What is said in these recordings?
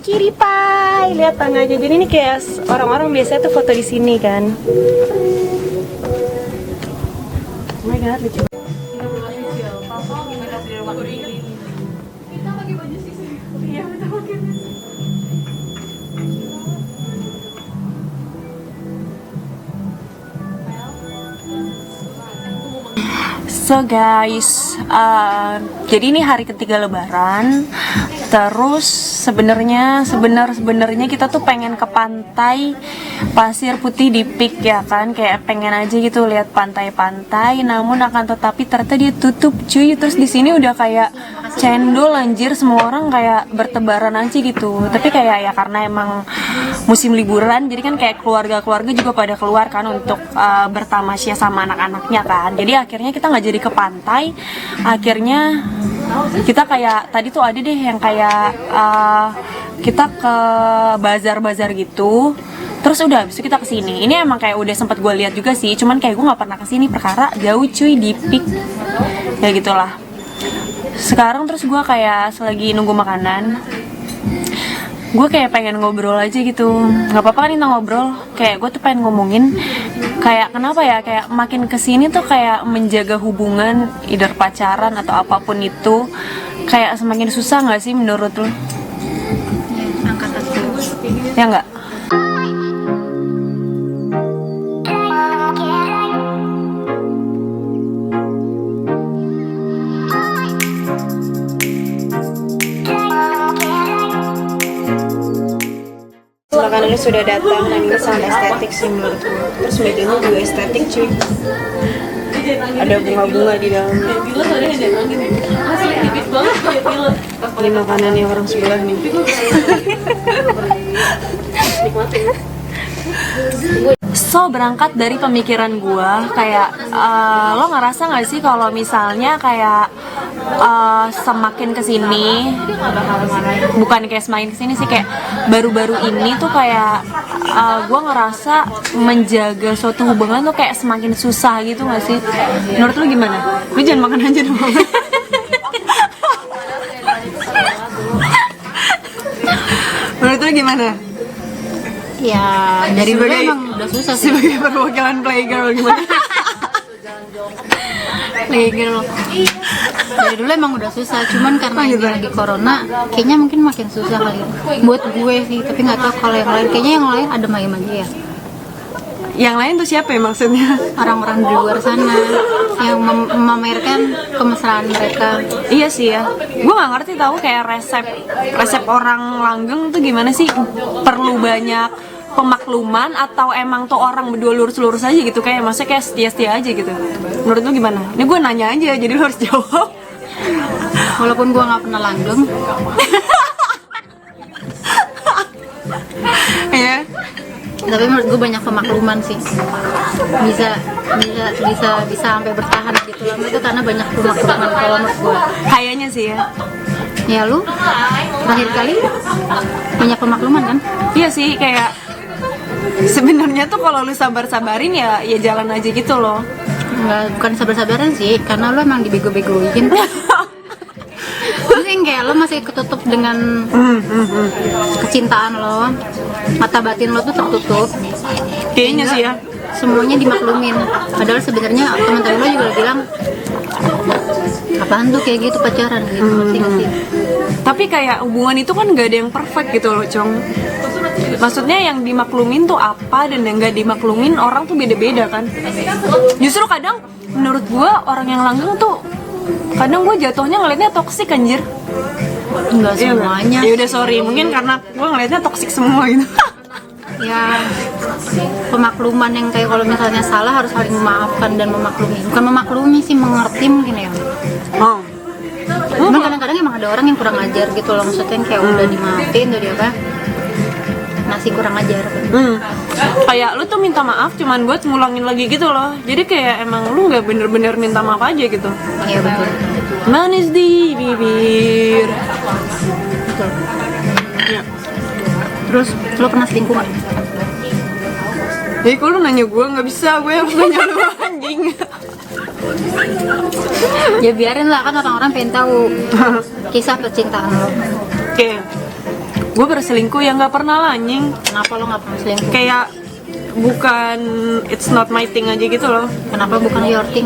Cutie Pie. Lihat tangga aja. Jadi ini kayak orang-orang biasanya tuh foto di sini kan. Oh my god, lucu. So guys, jadi ini hari ketiga Lebaran. Terus sebenarnya kita tuh pengen ke pantai Pasir Putih di Peak ya kan, kayak pengen aja gitu lihat pantai-pantai. Namun akan tetapi ternyata dia tutup cuy. Terus di sini udah kayak cendol anjir, semua orang kayak bertebaran aja gitu. Tapi kayak ya karena emang musim liburan, jadi kan kayak keluarga-keluarga juga pada keluar kan untuk bertamasya sama anak-anaknya kan. Jadi akhirnya kita nggak jadi ke pantai. Akhirnya kita kayak tadi tuh ada deh yang kayak kita ke bazar-bazar gitu. Terus udah habis itu kita kesini. Ini emang kayak udah sempat gue lihat juga sih, cuman kayak gue nggak pernah kesini perkara jauh cuy, di Peak ya gitulah. Sekarang terus gue kayak selagi nunggu makanan, gue kayak pengen ngobrol aja gitu. Nggak apa-apa kan kita ngobrol, kayak gue tuh pengen ngomongin kayak kenapa ya, kayak makin kesini tuh kayak menjaga hubungan, either pacaran atau apapun itu, kayak semakin susah nggak sih menurut lo? Angkat satu. Ya nggak? Makanannya sudah datang dan ini sangat estetik sih menurut gue. Terus mejanya juga estetik cuy. Ada bunga-bunga di dalamnya. Ini makanannya orang sebelah nih. So berangkat dari pemikiran gue kayak lo ngerasa nggak sih kalau misalnya kayak semakin kesini, bukan kayak semakin kesini sih, kayak baru-baru ini tuh kayak gue ngerasa menjaga suatu hubungan tuh kayak semakin susah gitu nggak sih? Menurut lu gimana? Lu jangan makan aja dong. Menurut lu gimana? Ya dari dulu emang udah susah sih. Sebagai perwakilan playgirl gimana? Playgirl. Dari dulu emang udah susah, cuman karena ini lagi corona, kayaknya mungkin makin susah kali. Buat gue sih, tapi nggak tahu kalau yang lain. Kayaknya yang lain ada ayem aja ya. Yang lain tuh siapa ya maksudnya? Orang-orang di luar sana yang memamerkan kemesraan mereka. Iya sih ya. Gue nggak ngerti tahu kayak resep orang langgeng tuh gimana sih? Perlu banyak pemakluman atau emang tuh orang berdua lurus-lurus aja gitu, kayak maksudnya kayak setia-setia aja gitu. Menurut lu gimana? Ini gue nanya aja, jadi lu harus jawab. Walaupun gue nggak pernah langgeng. Ya. Tapi menurut gue banyak pemakluman sih. Bisa sampai bertahan gitu lama itu karena banyak pemakluman kalau menurut gue. Kayaknya sih ya. Ya lu terakhir kali banyak pemakluman kan? Iya sih, kayak sebenarnya tuh kalau lu sabar-sabarin ya jalan aja gitu loh. Enggak, bukan sabar-sabaran sih, karena lo emang dibego-begoin. Terus yang kayak lo masih ketutup dengan kecintaan lo, mata batin lo tuh tertutup. Kayaknya sih ya. Semuanya dimaklumin. Padahal sebenarnya teman-teman lo juga bilang, apaan tuh kayak gitu pacaran gitu, ngerti nggak sih? Tapi kayak hubungan itu kan nggak ada yang perfect gitu loh, Cong. Maksudnya yang dimaklumin tuh apa dan yang nggak dimaklumin orang tuh beda-beda kan. Justru kadang menurut gue orang yang langgeng tuh kadang gue jatuhnya ngeliatnya toksik anjir. Enggak semuanya. Ya udah sorry, mungkin karena gue ngeliatnya toksik semua gitu. Ya pemakluman yang kayak kalau misalnya salah harus saling memaafkan dan memaklumi. Bukan memaklumi sih, mengerti mungkin ya. Oh. Cuman kadang-kadang emang ada orang yang kurang ajar gitu loh, maksudnya yang kayak udah dimaafin udah apa masih kurang ajar. Kayak lu tuh minta maaf cuman buat ngulangin lagi gitu loh. Jadi kayak emang lu nggak bener-bener minta maaf aja gitu. Iya betul. Manis di bibir. Betul. Ya. Terus lo pernah selingkuh nggak? Jadi kalau lu nanya gue nggak bisa, gue yang nanya lu anjing. Ya biarin lah, kan orang-orang pengen tahu kisah percintaan lo. Oke. Gue berselingkuh ya nggak pernah lah anjing. Kenapa lo nggak pernah selingkuh? Kayak bukan, it's not my thing aja gitu loh. Kenapa bukan your thing?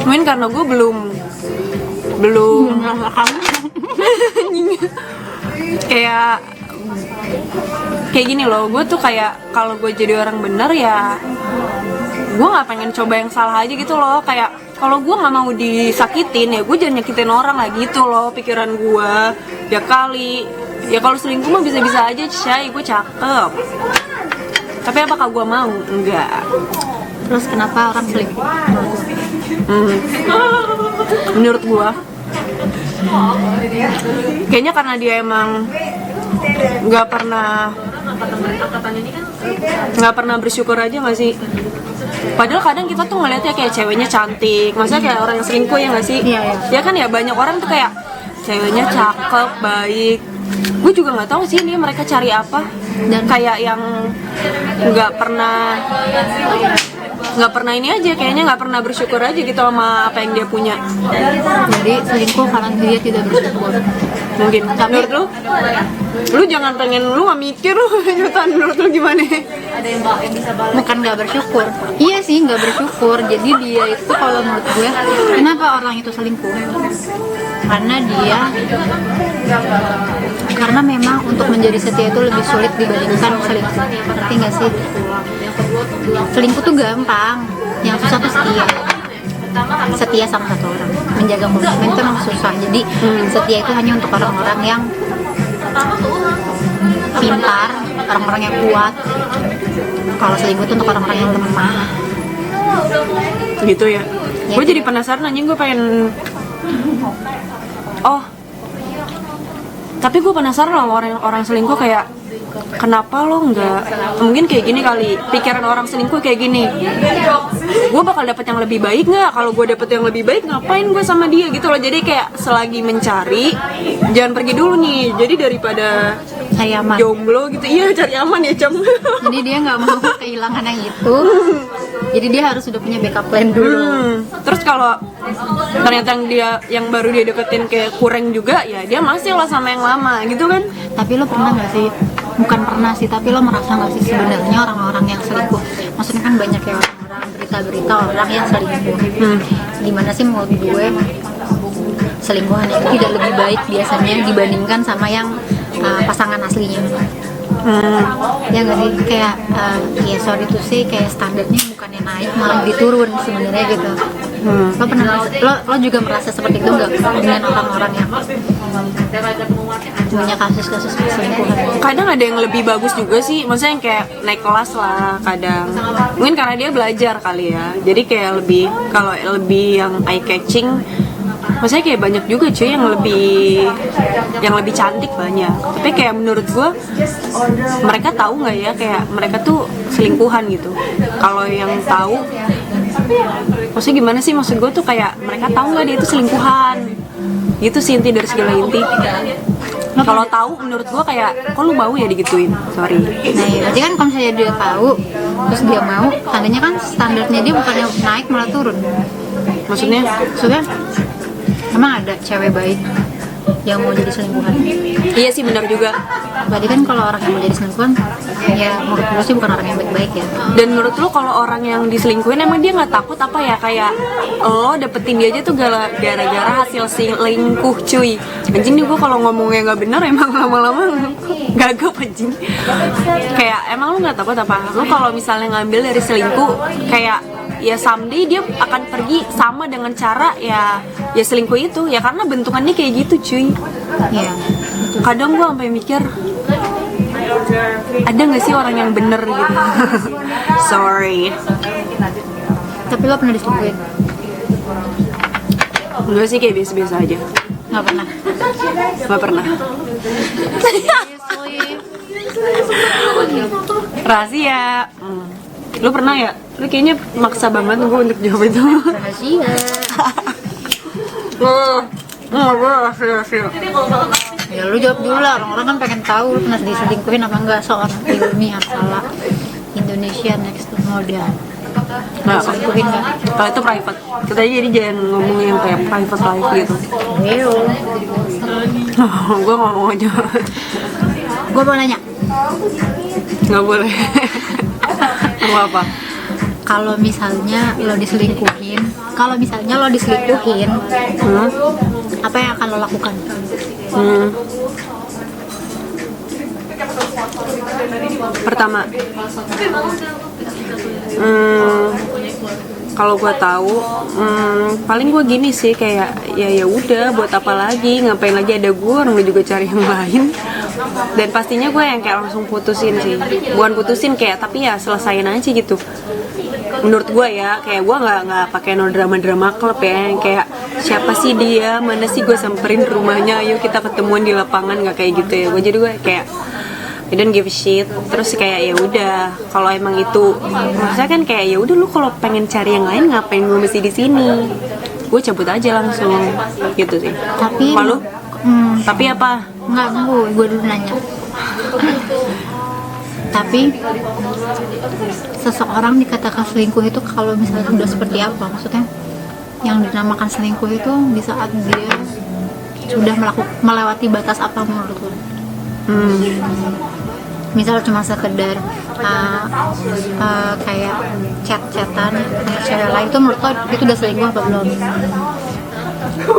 Mungkin karena gue belum Kamu kayak gini loh. Gue tuh kayak kalau gue jadi orang bener ya gue nggak pengen coba yang salah aja gitu loh. Kayak kalau gue nggak mau disakitin ya gue jangan nyakitin orang lah gitu loh, pikiran gue. Ya kali ya kalau selingkuh mah bisa-bisa aja, Shay, gue cakep. Tapi apakah gue mau? Enggak. terus kenapa orang selingkuh? Menurut gue kayaknya karena dia emang nggak pernah bersyukur aja nggak sih. Padahal kadang kita tuh ngeliatnya kayak ceweknya cantik, maksudnya kayak orang yang selingkuh ya nggak sih? Iya. Ya kan ya, banyak orang tuh kayak ceweknya cakep, baik. Gue juga nggak tahu sih ini mereka cari apa. Dan kayak yang nggak pernah ini aja, kayaknya nggak pernah bersyukur aja gitu sama apa yang dia punya. Jadi selingkuh karena dia tidak bersyukur. Mungkin. Menurut lu jangan pengen, lu nggak mikir lu nyutan, menurut lu gimana? Bukan nggak bersyukur, iya sih nggak bersyukur. Jadi dia itu kalau menurut gue, kenapa orang itu selingkuh? Karena memang untuk menjadi setia itu lebih sulit dibandingkan selingkuh. Ngerti nggak sih? Selingkuh tuh gampang, yang susah tuh setia sama satu orang. Menjaga komitmen itu memang susah. Jadi setia itu hanya untuk orang-orang yang pintar, orang-orang yang kuat. Kalau selingkuh itu untuk orang-orang yang lemah. Gitu ya. Gue jadi penasaran anjing, gue pengen. Oh. Tapi gue penasaran loh orang selingkuh kayak kenapa lo nggak, mungkin kayak gini kali pikiran orang selingkuh kayak gini, gue bakal dapet yang lebih baik nggak? Kalau gue dapet yang lebih baik ngapain gue sama dia gitu loh. Jadi kayak selagi mencari jangan pergi dulu nih, jadi daripada Cari aman. jomblo gitu. Iya, cari aman ya, Cam. Jadi dia nggak mau kehilangan yang itu. Jadi dia harus sudah punya backup plan dulu. Terus kalau ternyata yang baru dia deketin kayak kurang juga, ya dia masih lah sama yang lama gitu kan. Tapi lo pernah nggak sih? Bukan pernah sih, tapi lo merasa nggak sih sebenarnya orang-orang yang selingkuh? Maksudnya kan banyak ya orang-orang, berita-berita orang yang selingkuh. Gimana sih menurut gue selingkuhan itu tidak lebih baik biasanya dibandingkan sama yang pasangan aslinya. Ya nggak sih, kayak ya sorry tuh sih, kayak standarnya bukannya naik malah diturun sebenarnya gitu. Lo pernah lo juga merasa seperti itu nggak dengan orang-orang yang punya kasus-kasus perselingkuhan? Kadang ada yang lebih bagus juga sih, maksudnya yang kayak naik kelas lah kadang. Mungkin karena dia belajar kali ya, jadi kayak lebih, kalau lebih yang eye catching, maksudnya kayak banyak juga cuy yang lebih cantik banyak. Tapi kayak menurut gue mereka tahu nggak ya kayak mereka tuh selingkuhan gitu. Kalau yang tahu, maksudnya gimana sih, maksud gue tuh kayak mereka tahu nggak dia itu selingkuhan gitu sih, inti dari segala inti. Kalau tahu menurut gue kayak kok lu mau ya digituin, sorry. Nah ya, berarti kan kalau misalnya dia tahu terus dia mau, tandanya kan standarnya dia bukannya naik malah turun. Maksudnya emang ada cewek baik yang mau jadi selingkuhan? iya sih, benar juga. Berarti kan kalau orang yang mau jadi selingkuhan, ya menurut gue sih bukan orang yang baik-baik ya. Dan menurut lo kalau orang yang diselingkuhin emang dia nggak takut apa ya, kayak lo dapetin dia aja tuh gara-gara hasil selingkuh cuy. Anjing nih gue kalau ngomongnya nggak benar emang lama-lama gagap anjing. Kayak emang lo nggak takut apa? Lo kalau misalnya ngambil dari selingkuh kayak ya someday dia akan pergi sama dengan cara ya selingkuh itu ya, karena bentukannya kayak gitu cuy. Iya. Kadang gue sampai mikir ada nggak sih orang yang bener gitu. Sorry. Tapi lo pernah diselingkuhin? Enggak sih, kayak biasa-biasa aja. Nggak pernah. Nggak pernah. Rahasia. Lu pernah ya? Lu kayaknya maksa banget gue untuk jawab itu. Rahasia. Rahasia. Ya lu jawab dulu lah, orang-orang kan pengen tahu lu pernah diselingkuhin apa enggak, seorang Ilmi Arsala Indonesia Next Model. Nggak, selingkuhin nggak? kalau itu private. Kita jadi jangan ngomong yang kayak private life gitu. Gue ngomong aja. Gue mau nanya, Nggak boleh. Nggak apa? kalau misalnya lo diselingkuhin, apa yang akan lo lakukan? Pertama, kalau gue tahu, paling gue gini sih kayak ya udah buat apa lagi, ngapain lagi ada gue, orang juga cari yang lain. Dan pastinya gue yang kayak langsung putusin sih, bukan putusin kayak, tapi ya selesain aja gitu. Menurut gue ya, kayak gue nggak pakai no drama klub ya, yang kayak siapa sih dia, mana sih, gue samperin rumahnya, ayo kita ketemuan di lapangan, nggak kayak gitu ya. Jadi gue kayak I don't give a shit. Terus kayak ya udah, kalau emang itu maksudnya kan kayak ya udah, lu kalau pengen cari yang lain ngapain gue mesti di sini, gue cabut aja langsung gitu sih. Tapi kalau tapi apa? Nggak, gue dulu nanya. Tapi seseorang dikatakan selingkuh itu kalau misalnya sudah seperti apa? Maksudnya yang dinamakan selingkuh itu di saat dia sudah melewati batas apa menurut lo? Misal cuma sekedar kayak chat-chatan dengan cewek lain, itu menurut lo itu udah selingkuh apa belum?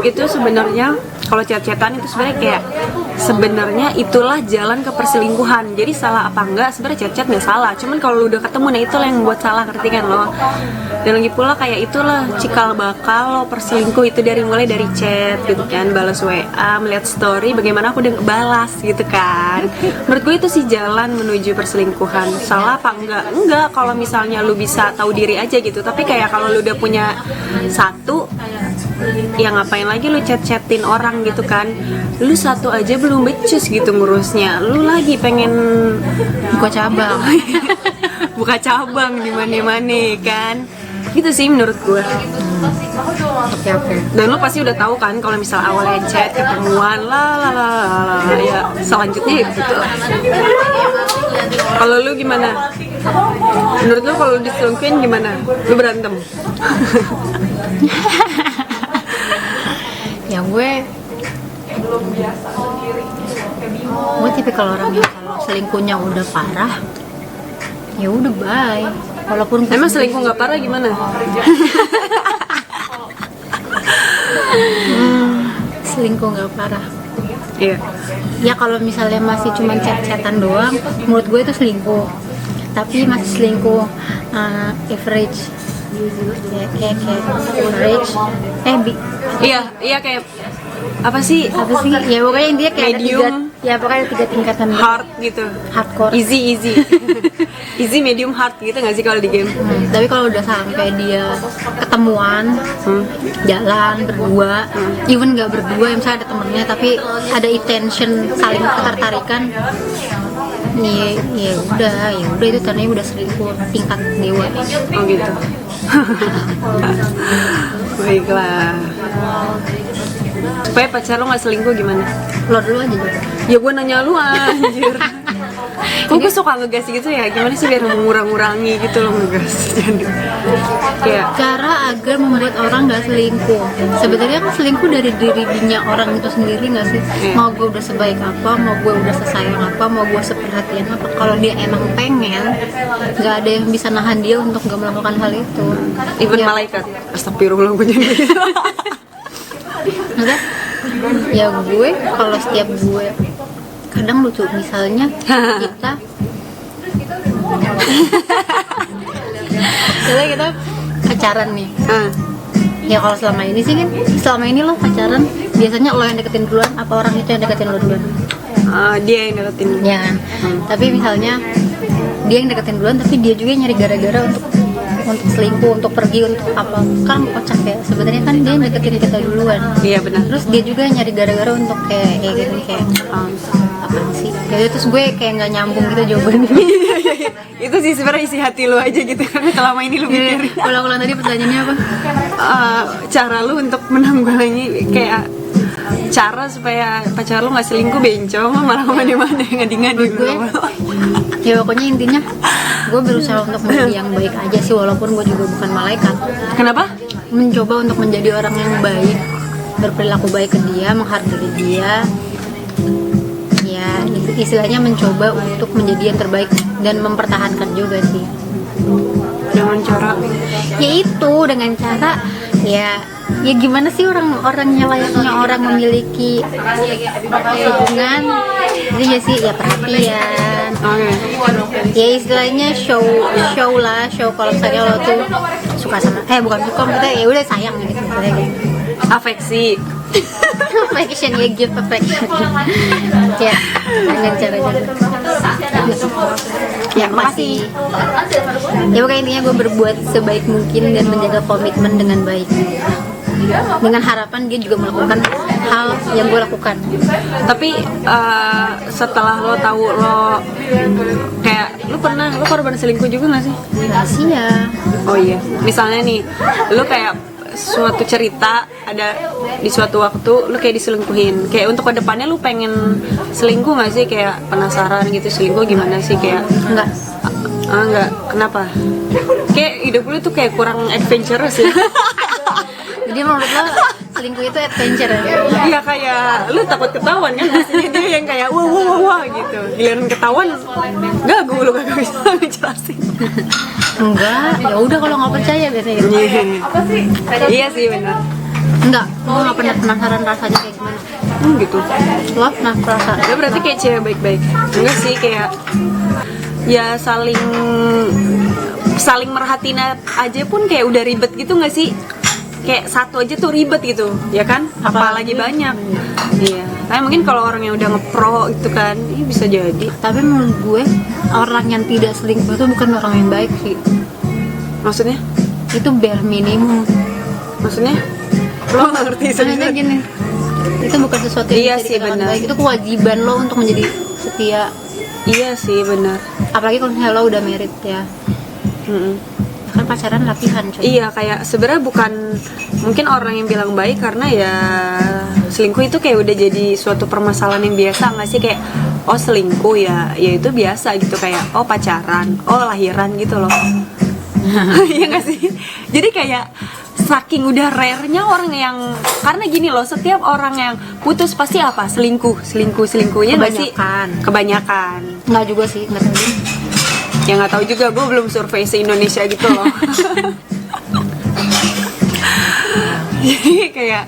Itu sebenarnya kalau chat-chatan itu sebenarnya kayak sebenarnya itulah jalan ke perselingkuhan. Jadi salah apa enggak, sebenarnya chat-chat nggak salah, cuman kalau lu udah ketemu, nah itulah yang buat salah, ngerti kan lo? Dan lagi pula kayak itulah cikal bakal lo perselingkuh itu mulai dari chat gitu kan, balas WA, melihat story, bagaimana aku udah balas gitu kan. Menurut gue itu sih jalan menuju perselingkuhan. Salah apa enggak? Enggak, kalau misalnya lu bisa tahu diri aja gitu. Tapi kayak kalau lu udah punya satu, ya ngapain lagi lu chat-chatin orang gitu kan. Lu satu aja belum becus gitu ngurusnya, lu lagi pengen Buka cabang. buka cabang di mana-mana kan. Gitu sih menurut gue. Oke. Dan lu pasti udah tahu kan kalau misal awalnya chat, ketemuan ya selanjutnya gitu. Kalau lu gimana? Menurut lu kalau diselingkuhin gimana? Lu berantem? Ya gue tipikal orang yang kalau selingkuhnya udah parah, ya udah bye. Walaupun Emang selingkuh nggak parah gimana? selingkuh nggak parah. Iya. Ya kalau misalnya masih cuma chat-chatan doang, menurut gue itu selingkuh. Tapi masih selingkuh average. Ya, kayak average. Iya kayak apa sih? Ya pokoknya dia kayak Medium. ada tiga tingkatan gitu. Hard gitu. Hardcore. Easy. Easy, medium, hard gitu nggak sih kalau di game? Tapi kalau udah sampai dia ketemuan, jalan berdua, even nggak berdua, misalnya ada temennya, tapi ada intention saling ketertarikan, ya udah itu tandanya udah selingkuh tingkat dewa. Oh gitu. Baiklah. Supaya pacar lo nggak selingkuh gimana? Lo dulu aja gitu. Ya gue nanya lu anjir. Kok gue suka ngegas gitu ya? Gimana sih biar mengurang-ngurangi gitu lo ngegas? Jadi kayak cara agar membuat orang nggak selingkuh. Sebenarnya kan selingkuh dari dirinya orang itu sendiri nggak sih? Mau gue udah sebaik apa, mau gue udah sesayang apa, mau gue seperhatian apa. Kalau dia emang pengen, nggak ada yang bisa nahan dia untuk nggak melakukan hal itu. even Ya. malaikat. Astagfirullah gue jadi gitu. Maksudnya, ya gue kalau setiap gue kadang lucu misalnya kita pacaran nih, ya kalau selama ini lo pacaran biasanya lo yang deketin duluan apa orang itu yang deketin lo duluan? Dia yang deketin. Ya kan, tapi misalnya dia yang deketin duluan tapi dia juga nyari gara-gara untuk selingkuh, untuk pergi, untuk apa, kan kocak ya. Sebenarnya kan dia yang deketin kita duluan. Iya benar. Terus dia juga nyari gara-gara untuk kayak gitu, kayak apa sih? Jadi terus gue kayak nggak nyambung gitu jawabannya. Itu sih sebenarnya isi hati lu aja gitu karena selama ini lu mikirin. Ulang-ulang tadi pertanyaannya apa? Cara lu untuk menanggulangi kayak cara supaya pacar lu nggak selingkuh bencong malah kemana-mana ngadi-ngadi gue ya pokoknya intinya gue berusaha untuk menjadi yang baik aja sih, walaupun gue juga bukan malaikat. Kenapa? Mencoba untuk menjadi orang yang baik, berperilaku baik ke dia, menghargai dia, ya istilahnya mencoba untuk menjadi yang terbaik dan mempertahankan juga sih. Dengan cara Yaitu dengan cara ya gimana sih orang-orangnya layaknya orang memiliki hubungan, jadi ya sih ya perhatian. Ya istilahnya show kalau misalnya lo tuh suka sama bukan suka, maksudnya ya udah sayang gitu misalnya. afeksi. Affection, ya give affection. Ya dengan cara ya makasih. Ya pokoknya intinya gue berbuat sebaik mungkin dan menjaga komitmen dengan baik, dengan harapan dia juga melakukan hal yang gue lakukan. Tapi setelah lo tahu lo kayak lo korban selingkuh juga nggak sih? Rahasia. Oh iya, misalnya nih lo kayak suatu cerita ada di suatu waktu lu kayak diselingkuhin, kayak untuk kedepannya lu pengen selingkuh nggak sih, kayak penasaran gitu selingkuh gimana sih, kayak enggak, kenapa? Kayak hidup lu tuh kayak kurang adventurous ya. Jadi menurut lo selingkuh itu adventure ya? Iya, kayak lu takut ketahuan kan, maksudnya dia yang kayak wah gitu, giliran ketahuan gagu lu kagak bisa ngejelasin. Enggak, ya udah kalau nggak percaya biasanya gitu. Iya sih benar. Enggak, lo nggak pernah penasaran rasanya kayak gimana? Gitu. Lo pernah penasaran? Ya berarti kayak cewek baik-baik. Enggak sih, kayak ya saling merhatiin aja pun kayak udah ribet gitu nggak sih? Kayak satu aja tuh ribet gitu, ya kan? Apalagi banyak. Iya. Tapi mungkin kalau orang yang udah ngepro itu kan, bisa jadi. Tapi menurut gue orang yang tidak selingkuh itu bukan orang yang baik sih. Maksudnya? Itu bare minimum. Maksudnya? Lo nggak ngerti Maksudnya gini, itu bukan sesuatu yang Iya bisa sih, dikatakan benar. baik. Itu kewajiban lo untuk menjadi setia. Iya sih benar. Apalagi kalau misalnya lo udah married ya. Kan pacaran latihan coy. Iya, kayak sebenarnya bukan, mungkin orang yang bilang baik karena ya selingkuh itu kayak udah jadi suatu permasalahan yang biasa nggak sih, kayak oh selingkuh ya itu biasa gitu, kayak oh pacaran, oh lahiran gitu loh. Iya nggak sih? Jadi kayak saking udah rare-nya orang yang, karena gini loh, setiap orang yang putus pasti apa? Selingkuhnya nggak sih? Kebanyakan. Nggak juga sih, nggak tahu. Ya nggak tahu juga, gue belum survei se-Indonesia gitu loh. Jadi kayak,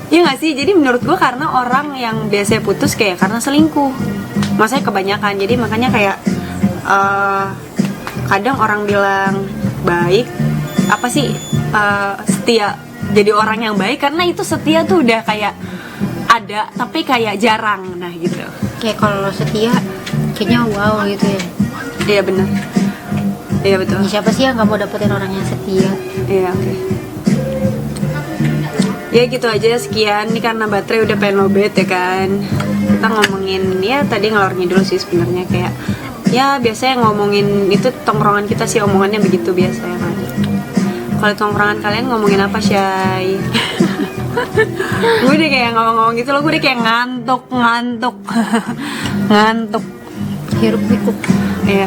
ya nggak sih, jadi menurut gue karena orang yang biasanya putus kayak karena selingkuh, maksudnya kebanyakan. Jadi makanya kayak kadang orang bilang baik apa sih, setia, jadi orang yang baik karena itu setia tuh udah kayak ada tapi kayak jarang, nah gitu. Kayak kalau setia kayaknya wow gitu ya. Iya benar. Iya betul. Ya, siapa sih yang nggak mau dapetin orang yang setia? Iya, oke. Ya gitu aja, sekian. Ini karena baterai udah pengen lobet ya kan. Kita ngomongin, ya tadi ngalor ngidul sih sebenarnya, kayak ya biasanya ngomongin itu tongkrongan kita sih, omongannya begitu biasanya kan. Kalau tongkrongan kalian ngomongin apa, Syai? Gue udah kayak ngomong-ngomong gitu loh, gue udah kayak ngantuk. Ngantuk. Hirup pikuk. Iya.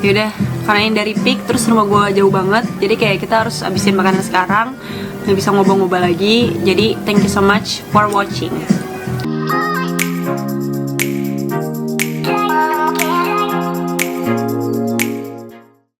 Yaudah, karena ini dari Pik, terus rumah gue jauh banget, jadi kayak kita harus abisin makanan sekarang, nggak bisa ngobrol-ngobrol lagi. Jadi thank you so much for watching.